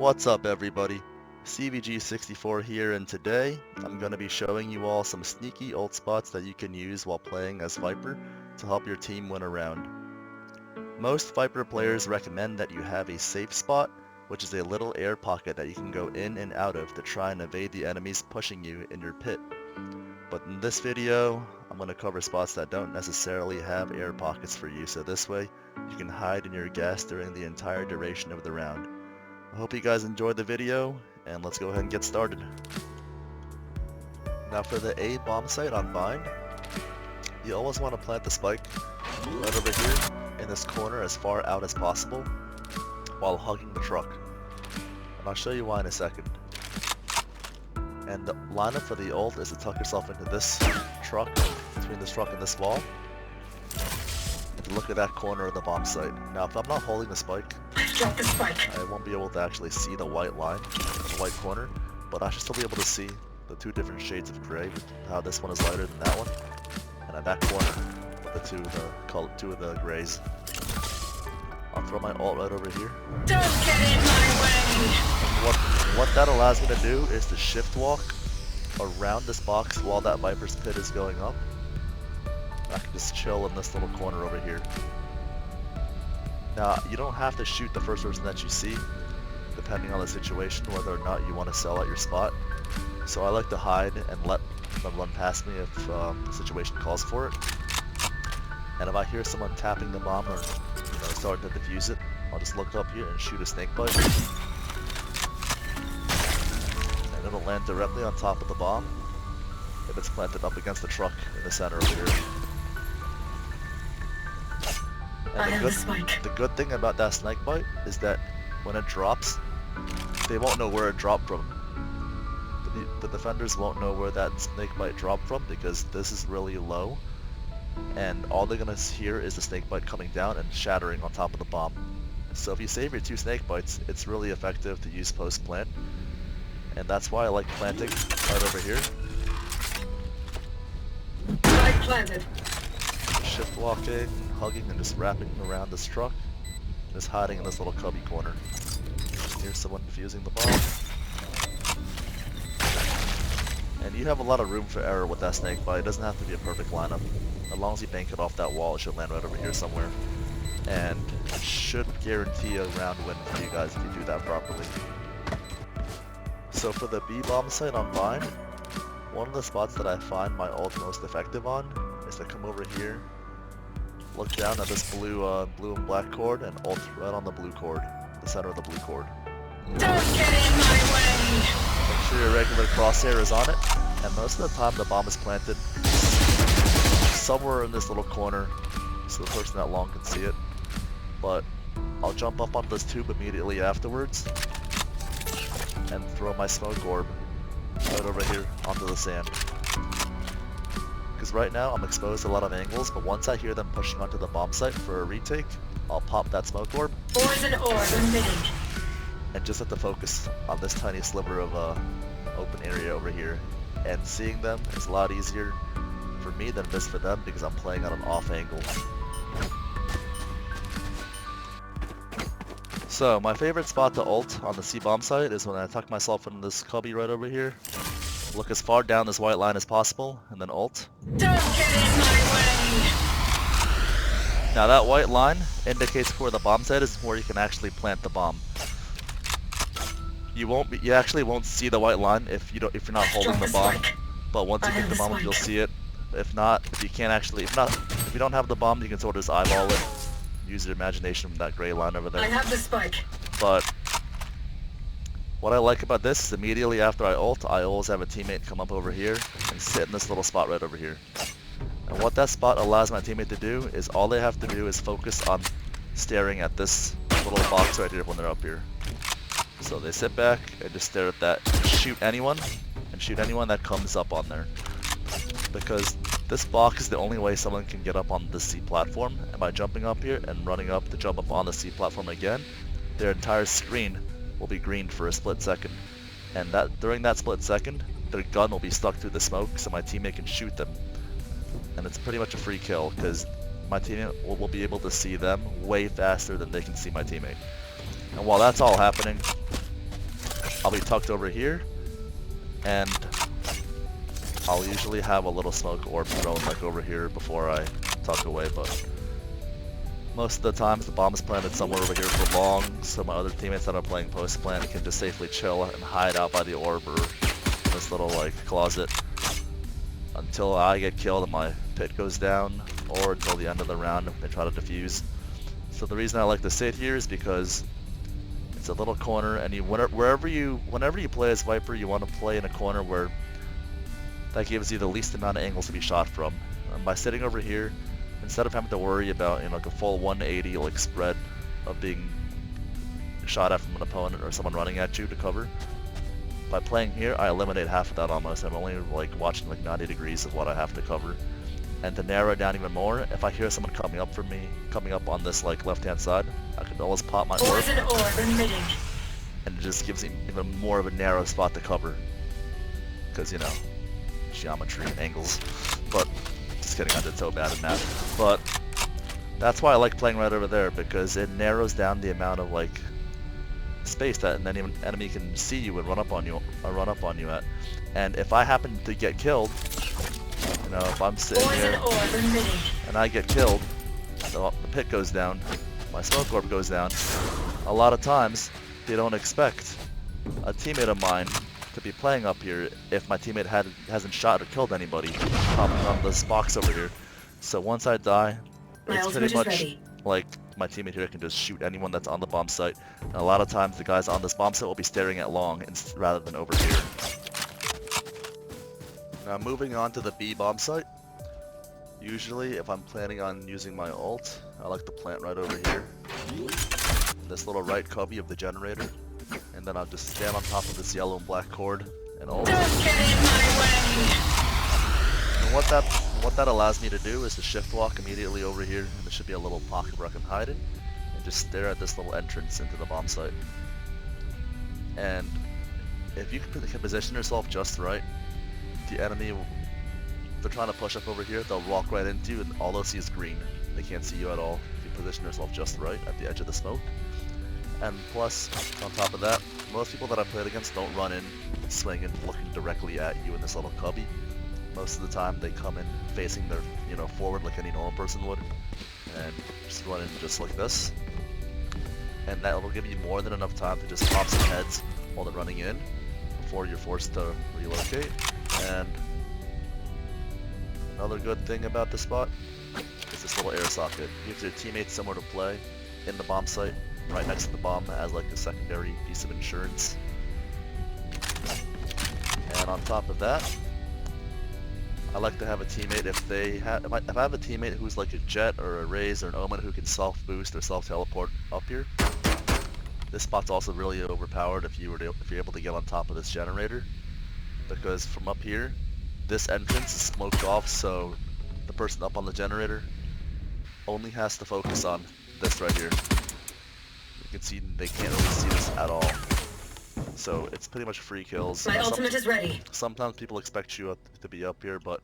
What's up everybody? CVG64 here, and today I'm going to be showing you all some sneaky ult spots that you can use while playing as Viper to help your team win a round. Most Viper players recommend that you have a safe spot, which is a little air pocket that you can go in and out of to try and evade the enemies pushing you in your pit. But in this video, I'm going to cover spots that don't necessarily have air pockets for you, so this way you can hide in your gas during the entire duration of the round. I hope you guys enjoyed the video, and let's go ahead and get started. Now for the A bomb site on Vine, you always want to plant the spike right over here in this corner as far out as possible while hugging the truck. And I'll show you why in a second. And the lineup for the ult is to tuck yourself into this truck, between this truck and this wall, and to look at that corner of the bomb site. Now if I'm not holding the spike, I won't be able to actually see the white line, the white corner, but I should still be able to see the two different shades of gray, how this one is lighter than that one, and at that corner with the two of the grays. I'll throw my ult right over here. Don't get in my way! What that allows me to do is to shift walk around this box while that Viper's pit is going up. I can just chill in this little corner over here. Now, you don't have to shoot the first person that you see, depending on the situation, whether or not you want to sell at your spot. So I like to hide and let them run past me if the situation calls for it. And if I hear someone tapping the bomb or starting to defuse it, I'll just look up here and shoot a snake bite. And it'll land directly on top of the bomb if it's planted up against the truck in the center over here. And the good thing about that snake bite is that when it drops, they won't know where it dropped from. The defenders won't know where that snake bite dropped from because this is really low, and all they're gonna hear is the snake bite coming down and shattering on top of the bomb. So if you save your two snake bites, it's really effective to use post plant, and that's why I like planting right over here. Spike planted. Shift walking, hugging, and just wrapping around this truck, just hiding in this little cubby corner. Here's someone defusing the bomb. And you have a lot of room for error with that snake bite. It doesn't have to be a perfect lineup. As long as you bank it off that wall, it should land right over here somewhere. And it should guarantee a round win for you guys if you do that properly. So for the B bomb site on Vine, one of the spots that I find my ult most effective on is to come over here, look down at this blue and black cord, and ult right on the blue cord, the center of the blue cord. Don't get in my way! Make sure your regular crosshair is on it, and most of the time the bomb is planted somewhere in this little corner, so the person that long can see it. But I'll jump up on this tube immediately afterwards, and throw my smoke orb right over here onto the sand. Because right now I'm exposed to a lot of angles, but once I hear them pushing onto the bomb site for a retake, I'll pop that smoke orb. Poison orb emitting. And just have to focus on this tiny sliver of open area over here. And seeing them is a lot easier for me than it is for them because I'm playing on an off angle. So my favorite spot to ult on the C bomb site is when I tuck myself in this cubby right over here. Look as far down this white line as possible, and then ult. Don't get in my way! Now that white line indicates where the bomb site is, where you can actually plant the bomb. You actually won't see the white line if you're not holding the bomb. But once you get the bomb, you'll see it. If you don't have the bomb, you can sort of just eyeball it. Use your imagination from that gray line over there. I have the spike. But what I like about this is immediately after I ult, I always have a teammate come up over here and sit in this little spot right over here. And what that spot allows my teammate to do is all they have to do is focus on staring at this little box right here when they're up here. So they sit back and just stare at that, shoot anyone that comes up on there. Because this box is the only way someone can get up on the C platform, and by jumping up here and running up to jump up on the C platform again, their entire screen will be green for a split second. And during that split second, their gun will be stuck through the smoke so my teammate can shoot them. And it's pretty much a free kill because my teammate will be able to see them way faster than they can see my teammate. And while that's all happening, I'll be tucked over here, and I'll usually have a little smoke orb thrown like over here before I tuck away, but most of the times the bomb is planted somewhere over here for long, so my other teammates that are playing post plant can just safely chill and hide out by the orb or this little like closet until I get killed and my pit goes down, or until the end of the round if they try to defuse. So the reason I like to sit here is because it's a little corner, and whenever you play as Viper, you want to play in a corner where that gives you the least amount of angles to be shot from. And by sitting over here, instead of having to worry about like a full 180 like spread of being shot at from an opponent or someone running at you to cover, by playing here I eliminate half of that almost. I'm only like watching like 90 degrees of what I have to cover. And to narrow it down even more, if I hear someone coming up from me, coming up on this like left hand side, I can always pop my orb, Poison orb emitting. and it just gives me even more of a narrow spot to cover. Because, you know, geometry and angles. But just kidding, I did so bad in math. But that's why I like playing right over there, because it narrows down the amount of like space that an enemy can see you and run up on you at. And if I happen to get killed, you know, if I'm sitting here and I get killed, the pit goes down, my smoke orb goes down. A lot of times they don't expect a teammate of mine to be playing up here if my teammate hasn't shot or killed anybody on this box over here. So once I die, it's pretty much like my teammate here can just shoot anyone that's on the bomb site. And a lot of times the guys on this bomb site will be staring at long rather than over here. Now moving on to the B bomb site. Usually if I'm planning on using my ult, I like to plant right over here. This little right cubby of the generator. And then I'll just stand on top of this yellow and black cord and ult. Don't get in my way. And what that allows me to do is to shift walk immediately over here, and there should be a little pocket where I can hide in, and just stare at this little entrance into the bomb site. And if you can position yourself just right, the enemy, if they're trying to push up over here, they'll walk right into you and all they'll see is green. They can't see you at all if you position yourself just right at the edge of the smoke. And plus, on top of that, most people that I played against don't run in, swinging, looking directly at you in this little cubby. Most of the time they come in facing their, forward like any normal person would, and just run in just like this. And that will give you more than enough time to just pop some heads while they're running in before you're forced to relocate. And another good thing about this spot is this little air socket. It gives your teammates somewhere to play in the bomb site, right next to the bomb, as like a secondary piece of insurance. And on top of that, I like to have a teammate if I have a teammate who's like a Jet or a Raze or an Omen who can self-boost or self-teleport up here. This spot's also really overpowered if you're able to get on top of this generator, because from up here, this entrance is smoked off, so the person up on the generator only has to focus on this right here. You can see they can't really see this at all. So it's pretty much free kills. My ultimate is ready. Sometimes people expect you to be up here, but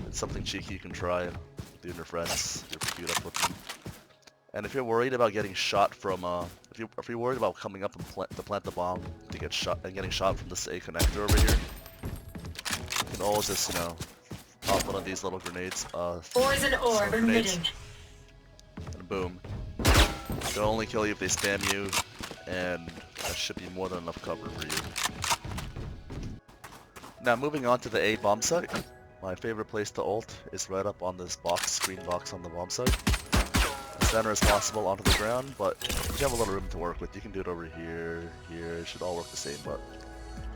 it's something cheeky you can try and do with your friends. You're queued up with them. And if you're worried about getting shot from, if you're worried about coming up and plant the bomb to get shot and getting shot from this A connector over here, you can always just pop one of these little grenades. Poison orb emitting. And boom. They'll only kill you if they spam you, and that should be more than enough cover for you. Now moving on to the A bomb site. My favorite place to ult is right up on this green box on the bomb site. As center as possible onto the ground, but if you have a little room to work with, you can do it over here, it should all work the same, but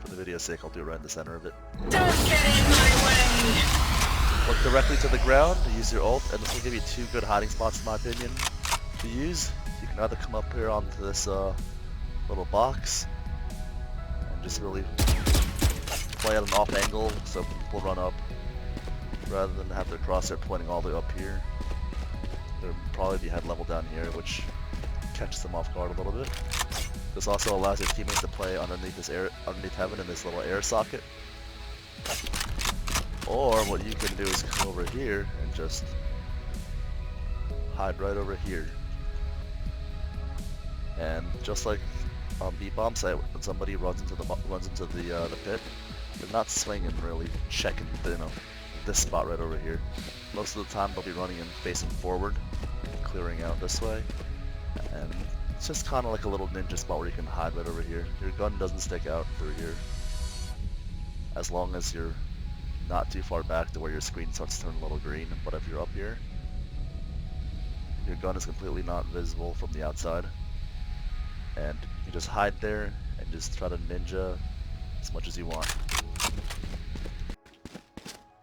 for the video's sake, I'll do it right in the center of it. Don't get in my way! Look directly to the ground, use your ult, and this will give you two good hiding spots in my opinion to use. You can either come up here onto this little box and just really play at an off angle so people run up rather than have their crosshair pointing all the way up here. There'll probably be head level down here, which catches them off guard a little bit. This also allows your teammates to play underneath heaven in this little air socket. Or what you can do is come over here and just hide right over here. And just like B bomb site when somebody runs into the pit, they're not swinging really, checking this spot right over here. Most of the time they'll be running and facing forward, clearing out this way, and it's just kind of like a little ninja spot where you can hide right over here. Your gun doesn't stick out through here, as long as you're not too far back to where your screen starts to turn a little green. But if you're up here, your gun is completely not visible from the outside, and you just hide there and just try to ninja as much as you want.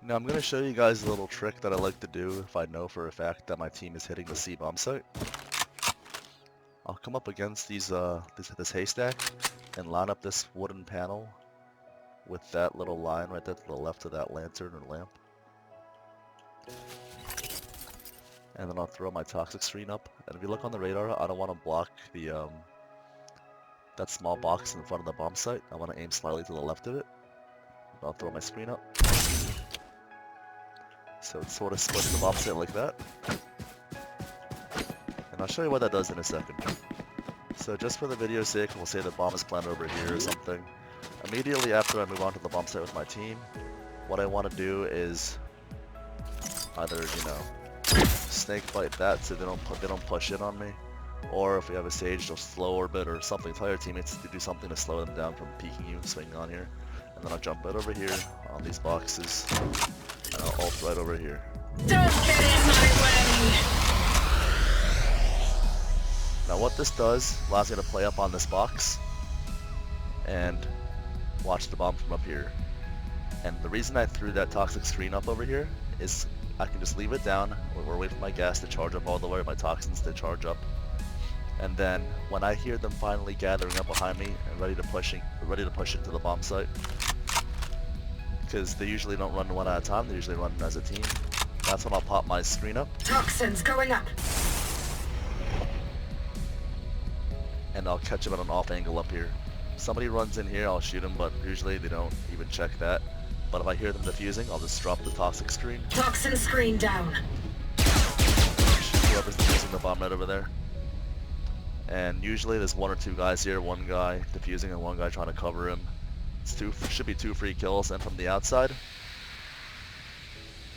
Now I'm going to show you guys a little trick that I like to do if I know for a fact that my team is hitting the C bomb site. I'll come up against this haystack and line up this wooden panel with that little line right there to the left of that lantern or lamp. And then I'll throw my toxic screen up. And if you look on the radar, I don't want to block the that small box in front of the bomb site. I want to aim slightly to the left of it. I'll throw my screen up. So it sort of splits the bomb site like that. And I'll show you what that does in a second. So just for the video's sake, we'll say the bomb is planted over here or something. Immediately after I move on to the bomb site with my team, what I want to do is either, snake bite that so they don't push in on me, or if we have a sage, they'll slow orbit or something. Tell your teammates to do something to slow them down from peeking you and swinging on here. And then I'll jump right over here on these boxes, and I'll ult right over here. Don't get in my way! Now what this does, allows me to play up on this box and watch the bomb from up here. And the reason I threw that toxic screen up over here is I can just leave it down, or wait for my gas to charge up all the way, my toxins to charge up. And then when I hear them finally gathering up behind me and ready to push into the bomb site, because they usually don't run one at a time, they usually run as a team, that's when I'll pop my screen up. Toxins going up. And I'll catch them at an off angle up here. If somebody runs in here, I'll shoot them, but usually they don't even check that. But if I hear them defusing, I'll just drop the toxic screen. Toxin screen down. Whoever's defusing the bomb right over there. And usually there's one or two guys here, one guy defusing and one guy trying to cover him. Should be 2 free kills, and from the outside,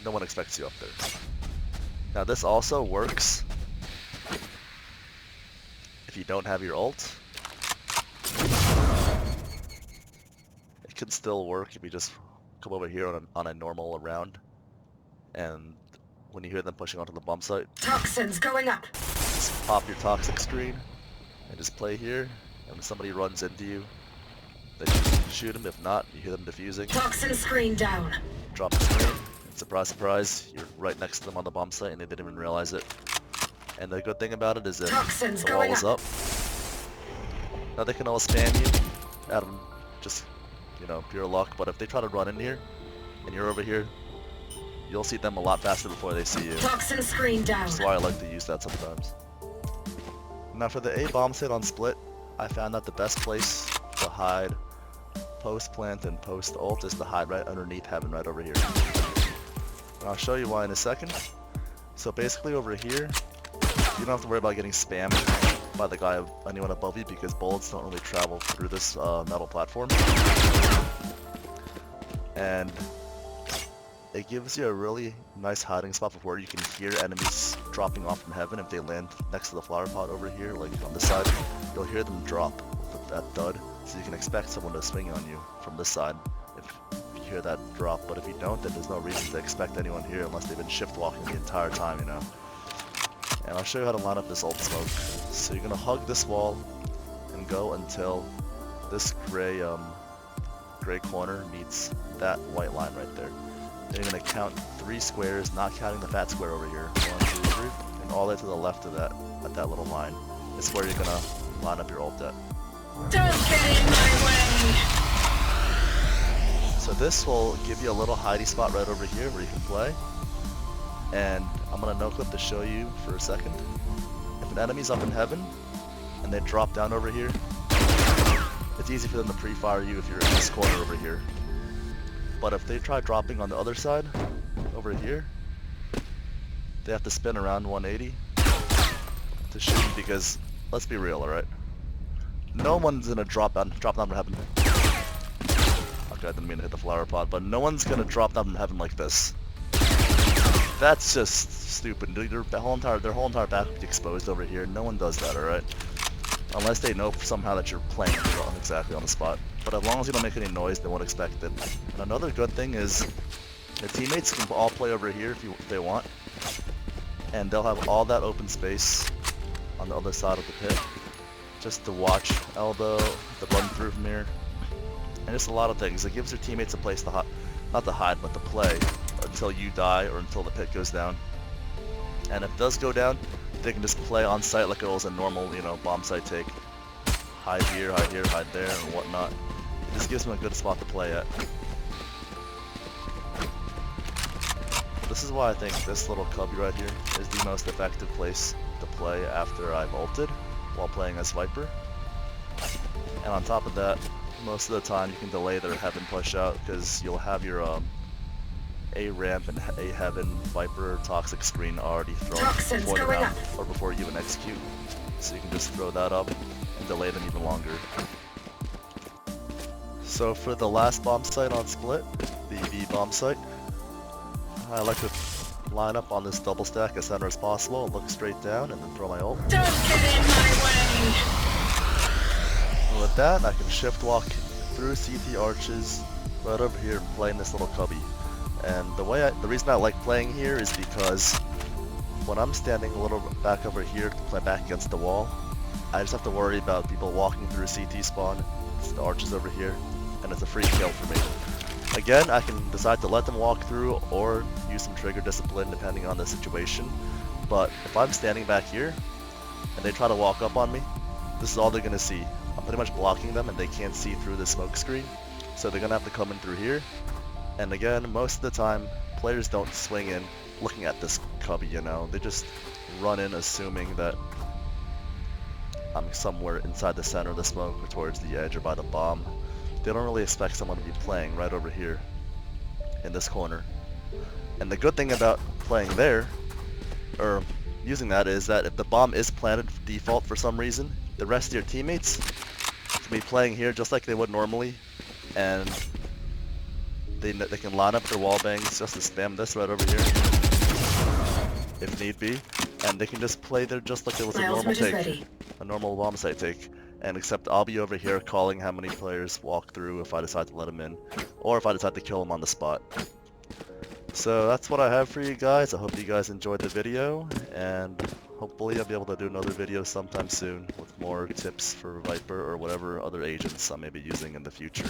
no one expects you up there. Now this also works if you don't have your ult. It can still work if you just come over here on a normal round, and when you hear them pushing onto the bomb site, Toxins going up. just pop your toxic screen and just play here, and when somebody runs into you, then you shoot them. If not, you hear them defusing. Toxin screen down. Drop the screen, and surprise, surprise, you're right next to them on the bomb site and they didn't even realize it. And the good thing about it is that Toxins the wall going is up. Now they can all spam you out of just, pure luck, but if they try to run in here and you're over here, you'll see them a lot faster before they see you. Toxin screen down. That's why I like to use that sometimes. Now for the A bomb site on split, I found that the best place to hide post plant and post ult is to hide right underneath heaven right over here. And I'll show you why in a second. So basically over here, you don't have to worry about getting spammed by the guy, anyone above you, because bullets don't really travel through this metal platform. And it gives you a really nice hiding spot of where you can hear enemies dropping off from heaven. If they land next to the flower pot over here, like on this side, you'll hear them drop with that thud. So you can expect someone to swing on you from this side if you hear that drop. But if you don't, then there's no reason to expect anyone here unless they've been shift walking the entire time, And I'll show you how to line up this ult smoke. So you're gonna hug this wall and go until this gray corner meets that white line right there. Then you're gonna count 3 squares, not counting the fat square over here. 1, 2, 3, and all the way to the left of that, at that little line. It's where you're gonna line up your ult at. Don't get in my way! So this will give you a little hidey spot right over here where you can play. And I'm gonna no clip to show you for a second. If an enemy's up in heaven and they drop down over here, it's easy for them to pre-fire you if you're in this corner over here. But if they try dropping on the other side, over here, they have to spin around 180 to shoot you, because let's be real, alright? no one's gonna drop down from heaven. Okay, I didn't mean to hit the flower pot, but no one's gonna drop down from heaven like this. That's just stupid. Their whole entire back will be exposed over here. No one does that, alright? Unless they know somehow that you're playing exactly on the spot. But as long as you don't make any noise, they won't expect it. And another good thing is the teammates can all play over here if they want. And they'll have all that open space on the other side of the pit. Just to watch elbow, to run through from here. And just a lot of things. It gives your teammates a place to not to hide, but to play until you die or until the pit goes down. And if it does go down, they can just play on site like it was a normal, you know, bomb site take. Hide here, hide there, and whatnot. This gives them a good spot to play at. This is why I think this little cubby right here is the most effective place to play after I've ulted while playing as Viper. And on top of that, most of the time you can delay their heaven push out because you'll have your A ramp and A heaven Viper toxic screen already thrown before the round or before you even execute. So you can just throw that up and delay them even longer. So for the last bomb site on split, the V bomb site, I like to line up on this double stack as center as possible, look straight down, and then throw my ult. Don't get in my way! And with that, I can shift walk through CT arches right over here and play in this little cubby. And the reason I like playing here is because when I'm standing a little back over here to play back against the wall, I just have to worry about people walking through CT spawn. It's the arches over here, and it's a free kill for me. Again, I can decide to let them walk through or use some trigger discipline depending on the situation. But if I'm standing back here and they try to walk up on me, this is all they're going to see. I'm pretty much blocking them and they can't see through the smoke screen. So they're going to have to come in through here. And again, most of the time, players don't swing in looking at this cubby, you know. They just run in assuming that I'm somewhere inside the center of the smoke or towards the edge or by the bomb. They don't really expect someone to be playing right over here in this corner. And the good thing about playing there, or using that, is that if the bomb is planted default for some reason, the rest of your teammates can be playing here just like they would normally, and they can line up their wall bangs just to spam this right over here, if need be, and they can just play there just like it was a normal take, a normal bomb site take. And except I'll be over here calling how many players walk through if I decide to let them in, or if I decide to kill them on the spot. So that's what I have for you guys. I hope you guys enjoyed the video, and hopefully I'll be able to do another video sometime soon with more tips for Viper or whatever other agents I may be using in the future.